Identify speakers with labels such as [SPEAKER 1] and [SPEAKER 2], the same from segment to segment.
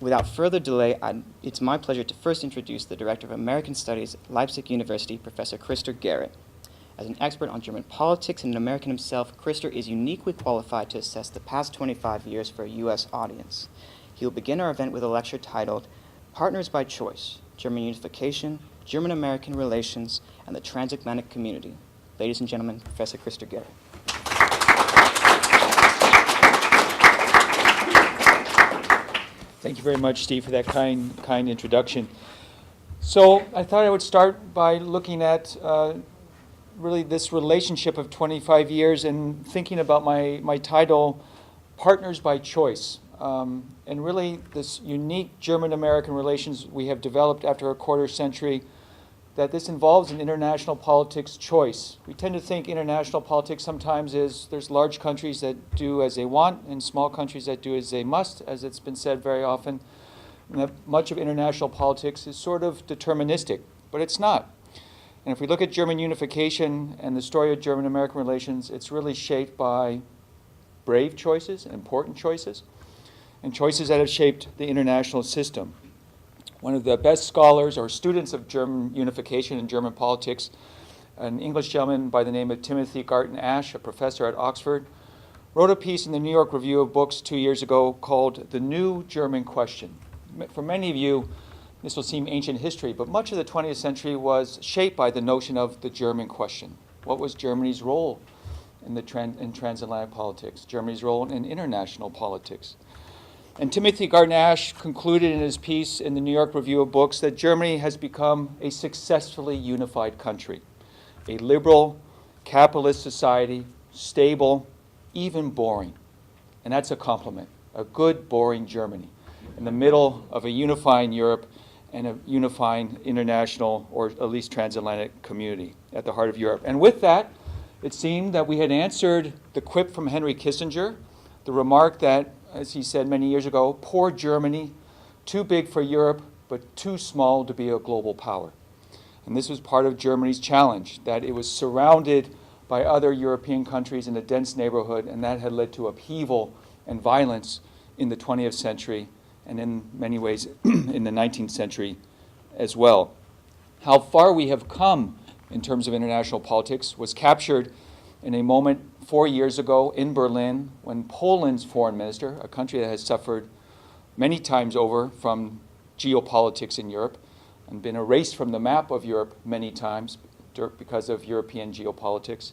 [SPEAKER 1] Without further delay, it's my pleasure to first introduce the Director of American Studies at Leipzig University, Professor Crister Garrett. As an expert on German politics and an American himself, Crister is uniquely qualified to assess the past 25 years for a U.S. audience. He will begin our event with a lecture titled Partners by Choice, German Unification, German-American Relations, and the Transatlantic Community. Ladies and gentlemen, Professor Crister Garrett.
[SPEAKER 2] Thank you very much, Steve, for that kind introduction. So I thought I would start by looking at really this relationship of 25 years and thinking about my title, Partners by Choice. And really this unique German-American relations we have developed after a quarter century, that this involves an international politics choice. We tend to think international politics sometimes is there's large countries that do as they want and small countries that do as they must, as it's been said very often. And that much of international politics is sort of deterministic, but it's not. And if we look at German unification and the story of German-American relations, it's really shaped by brave choices and important choices, and choices that have shaped the international system. One of the best scholars or students of German unification and German politics, an English gentleman by the name of Timothy Garton Ash, a professor at Oxford, wrote a piece in the New York Review of Books 2 years ago called The New German Question. For many of you, this will seem ancient history, but much of the 20th century was shaped by the notion of the German question. What was Germany's role in transatlantic politics? Germany's role in international politics? And Timothy Garton Ash concluded in his piece in the New York Review of Books that Germany has become a successfully unified country, a liberal, capitalist society, stable, even boring. And that's a compliment, a good, boring Germany in the middle of a unifying Europe and a unifying international, or at least transatlantic community at the heart of Europe. And with that, it seemed that we had answered the quip from Henry Kissinger, the remark that, as he said many years ago, poor Germany, too big for Europe, but too small to be a global power. And this was part of Germany's challenge, that it was surrounded by other European countries in a dense neighborhood, and that had led to upheaval and violence in the 20th century, and in many ways in the 19th century as well. How far we have come in terms of international politics was captured in a moment 4 years ago in Berlin when Poland's foreign minister, a country that has suffered many times over from geopolitics in Europe and been erased from the map of Europe many times because of European geopolitics.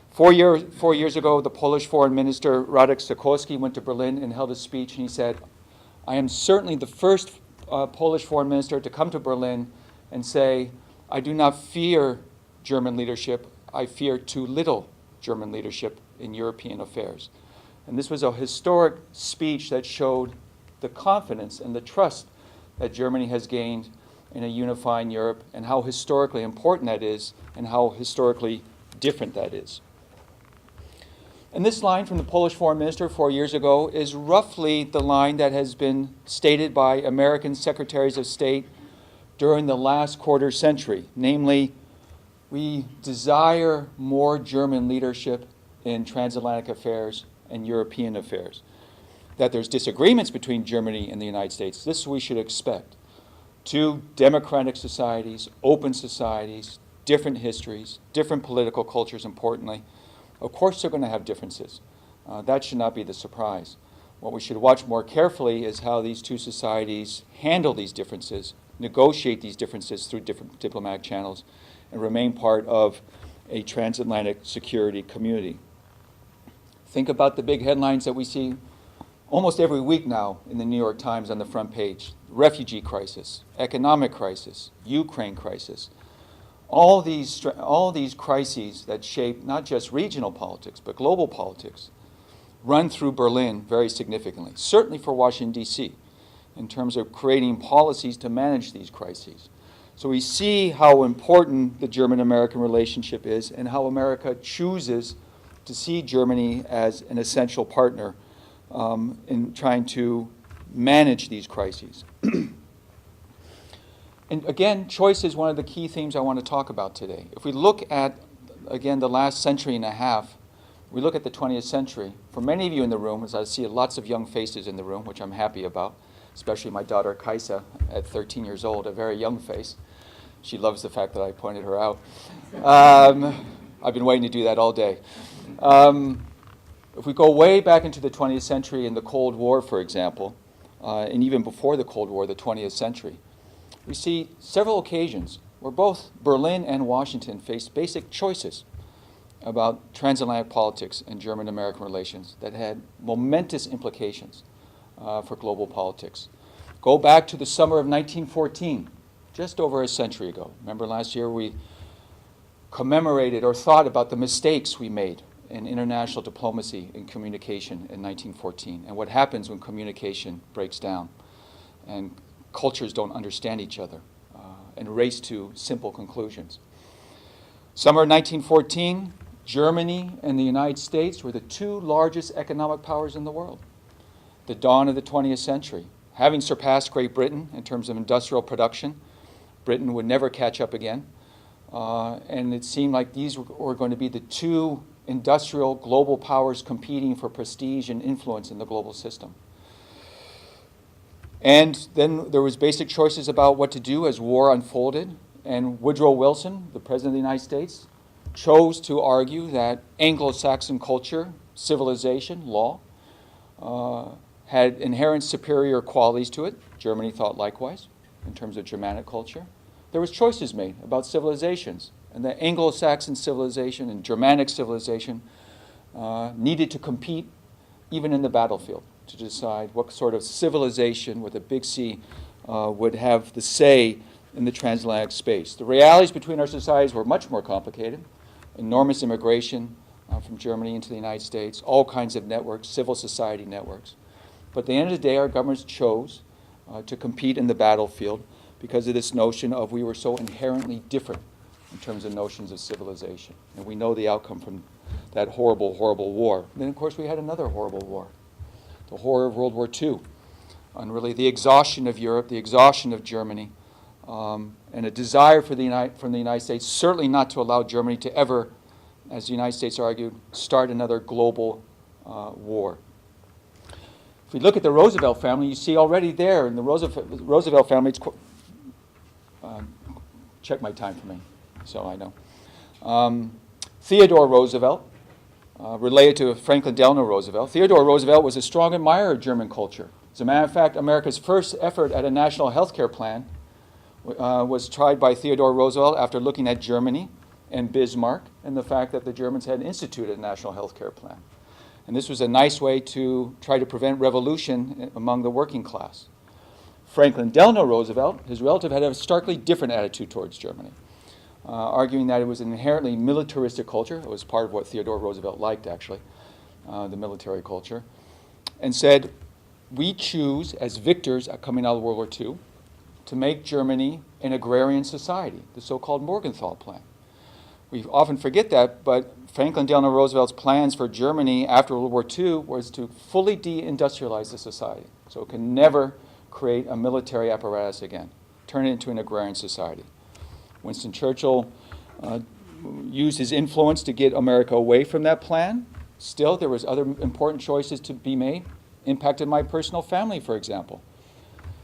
[SPEAKER 2] 4 years ago, the Polish foreign minister, Radek Sikorski, went to Berlin and held a speech, and he said, I am certainly the first Polish foreign minister to come to Berlin and say, I do not fear German leadership, I fear too little German leadership in European affairs. And this was a historic speech that showed the confidence and the trust that Germany has gained in a unifying Europe, and how historically important that is, and how historically different that is. And this line from the Polish foreign minister 4 years ago is roughly the line that has been stated by American secretaries of state during the last quarter century. Namely, we desire more German leadership in transatlantic affairs and European affairs. That there's disagreements between Germany and the United States, this we should expect. Two democratic societies, open societies, different histories, different political cultures, importantly. Of course they're going to have differences. That should not be the surprise. What we should watch more carefully is how these two societies handle these differences, negotiate these differences through different diplomatic channels, and remain part of a transatlantic security community. Think about the big headlines that we see almost every week now in the New York Times on the front page. Refugee crisis, economic crisis, Ukraine crisis. All these crises that shape not just regional politics, but global politics, run through Berlin very significantly, certainly for Washington, D.C., in terms of creating policies to manage these crises. So we see how important the German-American relationship is and how America chooses to see Germany as an essential partner in trying to manage these crises. And again, choice is one of the key themes I want to talk about today. If we look at, again, the last century and a half, we look at the 20th century. For many of you in the room, as I see lots of young faces in the room, which I'm happy about, especially my daughter Kaisa at 13 years old, a very young face. She loves the fact that I pointed her out. I've been waiting to do that all day. If we go way back into the 20th century in the Cold War, for example, and even before the Cold War, the 20th century, we see several occasions where both Berlin and Washington faced basic choices about transatlantic politics and German-American relations that had momentous implications for global politics. Go back to the summer of 1914, just over a century ago. Remember last year we commemorated or thought about the mistakes we made in international diplomacy and communication in 1914 and what happens when communication breaks down and cultures don't understand each other and race to simple conclusions. Summer 1914, Germany and the United States were the two largest economic powers in the world. The dawn of the 20th century. Having surpassed Great Britain in terms of industrial production, Britain would never catch up again. And it seemed like these were going to be the two industrial global powers competing for prestige and influence in the global system. And then there was basic choices about what to do as war unfolded. And Woodrow Wilson, the President of the United States, chose to argue that Anglo-Saxon culture, civilization, law, had inherent superior qualities to it. Germany thought likewise in terms of Germanic culture. There was choices made about civilizations, and the Anglo-Saxon civilization and Germanic civilization needed to compete even in the battlefield to decide what sort of civilization with a big C would have the say in the transatlantic space. The realities between our societies were much more complicated. Enormous immigration from Germany into the United States, all kinds of networks, civil society networks. But at the end of the day, our governments chose to compete in the battlefield because of this notion of we were so inherently different in terms of notions of civilization. And we know the outcome from that horrible, horrible war. And then, of course, we had another horrible war, the horror of World War II, and really the exhaustion of Europe, the exhaustion of Germany, and a desire from the United States certainly not to allow Germany to ever, as the United States argued, start another global war. If we look at the Roosevelt family, you see already there in the Roosevelt family, it's check my time for me, so I know. Theodore Roosevelt, related to Franklin Delano Roosevelt. Theodore Roosevelt was a strong admirer of German culture. As a matter of fact, America's first effort at a national health care plan was tried by Theodore Roosevelt after looking at Germany and Bismarck and the fact that the Germans had instituted a national health care plan. And this was a nice way to try to prevent revolution among the working class. Franklin Delano Roosevelt, his relative, had a starkly different attitude towards Germany, arguing that it was an inherently militaristic culture. It was part of what Theodore Roosevelt liked, actually, the military culture, and said, we choose, as victors coming out of World War II, to make Germany an agrarian society, the so-called Morgenthau Plan. We often forget that, but Franklin Delano Roosevelt's plans for Germany after World War II was to fully deindustrialize the society, so it can never create a military apparatus again, turn it into an agrarian society. Winston Churchill used his influence to get America away from that plan. Still, there was other important choices to be made, impacted my personal family, for example.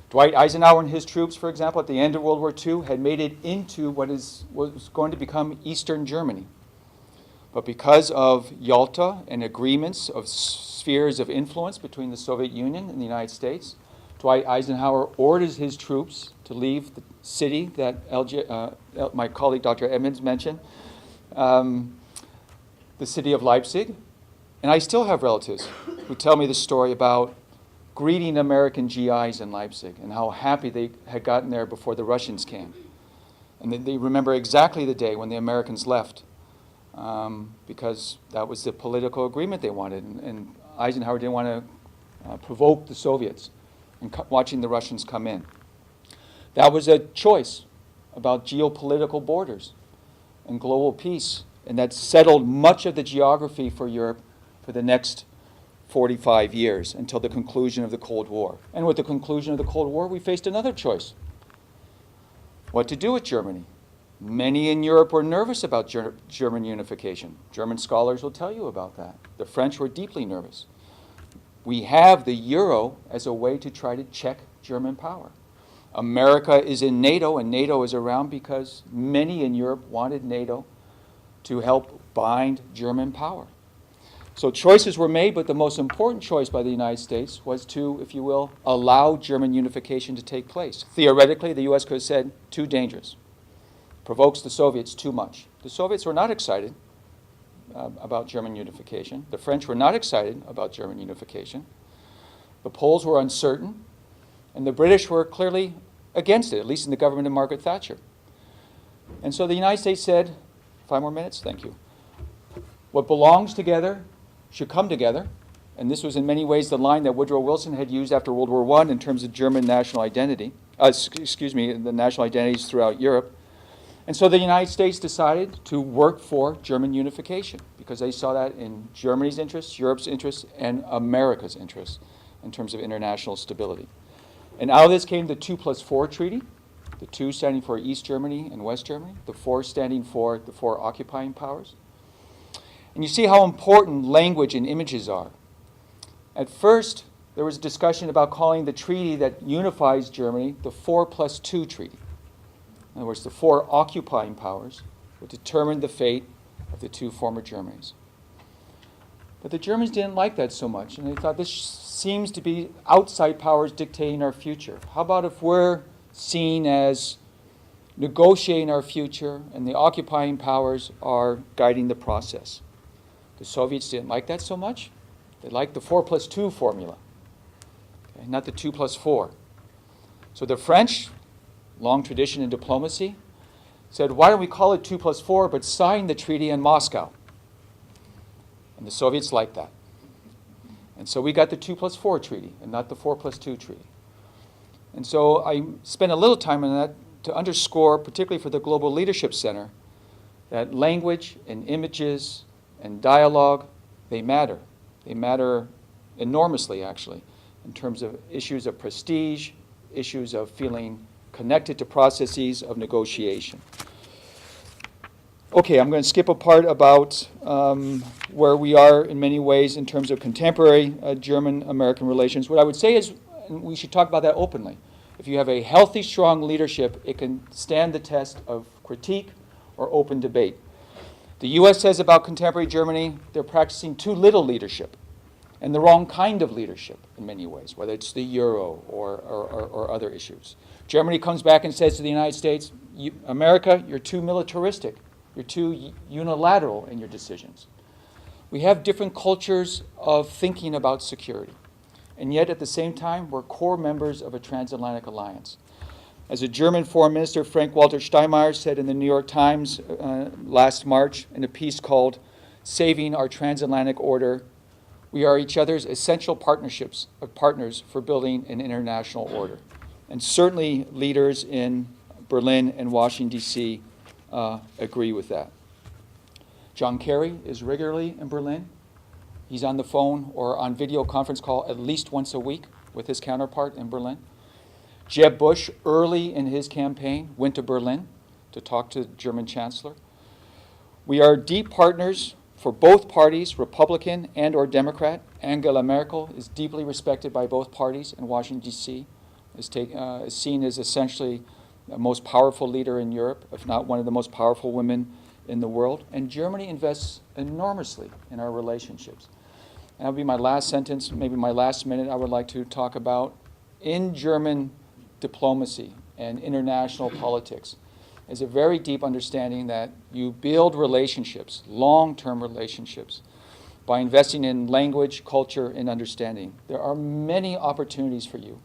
[SPEAKER 2] Dwight Eisenhower and his troops, for example, at the end of World War II, had made it into what was going to become Eastern Germany. But because of Yalta and agreements of spheres of influence between the Soviet Union and the United States, Dwight Eisenhower orders his troops to leave the city that my colleague Dr. Edmonds mentioned, the city of Leipzig. And I still have relatives who tell me the story about greeting American GIs in Leipzig and how happy they had gotten there before the Russians came. And they remember exactly the day when the Americans left because that was the political agreement they wanted. And Eisenhower didn't want to provoke the Soviets and watching the Russians come in. That was a choice about geopolitical borders and global peace, and that settled much of the geography for Europe for the next 45 years until the conclusion of the Cold War. And with the conclusion of the Cold War, we faced another choice. What to do with Germany? Many in Europe were nervous about German unification. German scholars will tell you about that. The French were deeply nervous. We have the euro as a way to try to check German power. America is in NATO, and NATO is around because many in Europe wanted NATO to help bind German power. So choices were made, but the most important choice by the United States was to, if you will, allow German unification to take place. Theoretically, the U.S. could have said, too dangerous. Provokes the Soviets too much. The Soviets were not excited about German unification. The French were not excited about German unification. The Poles were uncertain. And the British were clearly against it, at least in the government of Margaret Thatcher. And so the United States said, 5 more minutes, thank you. What belongs together should come together. And this was in many ways the line that Woodrow Wilson had used after World War I in terms of German national identity, the national identities throughout Europe. And so the United States decided to work for German unification because they saw that in Germany's interests, Europe's interests, and America's interests in terms of international stability. And out of this came the 2+4 treaty, the 2 standing for East Germany and West Germany, the 4 standing for the 4 occupying powers. And you see how important language and images are. At first, there was a discussion about calling the treaty that unifies Germany the 4+2 treaty. In other words, the 4 occupying powers would determine the fate of the 2 former Germanys. But the Germans didn't like that so much, and they thought this seems to be outside powers dictating our future. How about if we're seen as negotiating our future and the occupying powers are guiding the process? The Soviets didn't like that so much. They liked the 4+2 formula, okay, not the 2+4. So the French, long tradition in diplomacy, said, why don't we call it 2+4 but sign the treaty in Moscow? And the Soviets liked that. And so we got the 2+4 treaty and not the 4+2 treaty. And so I spent a little time on that to underscore, particularly for the Global Leadership Center, that language and images and dialogue, they matter. They matter enormously, actually, in terms of issues of prestige, issues of feeling connected to processes of negotiation. Okay, I'm going to skip a part about where we are in many ways in terms of contemporary German-American relations. What I would say is, and we should talk about that openly, if you have a healthy, strong leadership, it can stand the test of critique or open debate. The U.S. says about contemporary Germany, they're practicing too little leadership and the wrong kind of leadership in many ways, whether it's the euro or other issues. Germany comes back and says to the United States, America, you're too militaristic. You're too unilateral in your decisions. We have different cultures of thinking about security. And yet, at the same time, we're core members of a transatlantic alliance. As a German foreign minister, Frank-Walter Steinmeier, said in the New York Times last March in a piece called Saving Our Transatlantic Order, we are each other's essential partners for building an international order. And certainly leaders in Berlin and Washington, D.C. Agree with that. John Kerry is regularly in Berlin. He's on the phone or on video conference call at least once a week with his counterpart in Berlin. Jeb Bush, early in his campaign, went to Berlin to talk to the German Chancellor. We are deep partners for both parties, Republican and or Democrat. Angela Merkel is deeply respected by both parties in Washington, D.C., is seen as essentially the most powerful leader in Europe, if not one of the most powerful women in the world. And Germany invests enormously in our relationships. And that'll be my last sentence, maybe my last minute. I would like to talk about in German diplomacy and international politics is a very deep understanding that you build relationships, long-term relationships, by investing in language, culture, and understanding. There are many opportunities for you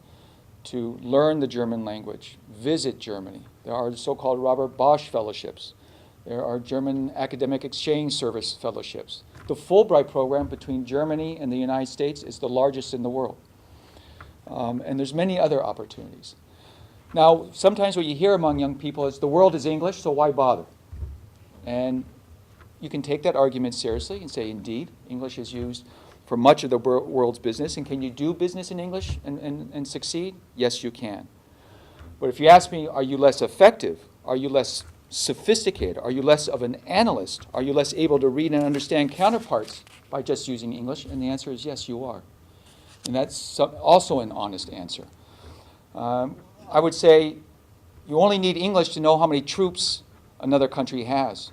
[SPEAKER 2] to learn the German language, visit Germany. There are so-called Robert Bosch fellowships. There are German Academic Exchange Service fellowships. The Fulbright program between Germany and the United States is the largest in the world. And there's many other opportunities. Now, sometimes what you hear among young people is the world is English, so why bother? And you can take that argument seriously and say, indeed, English is used for much of the world's business. And can you do business in English and succeed? Yes, you can. But if you ask me, are you less effective? Are you less sophisticated? Are you less of an analyst? Are you less able to read and understand counterparts by just using English? And the answer is yes, you are. And that's also an honest answer. I would say you only need English to know how many troops another country has.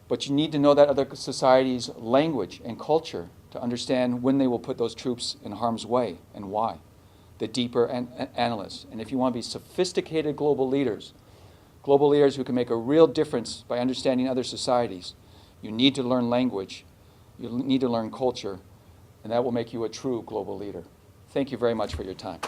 [SPEAKER 2] But you need to know that other society's language and culture to understand when they will put those troops in harm's way and why. The deeper analysts. And if you want to be sophisticated global leaders who can make a real difference by understanding other societies, you need to learn language, you need to learn culture, and that will make you a true global leader. Thank you very much for your time.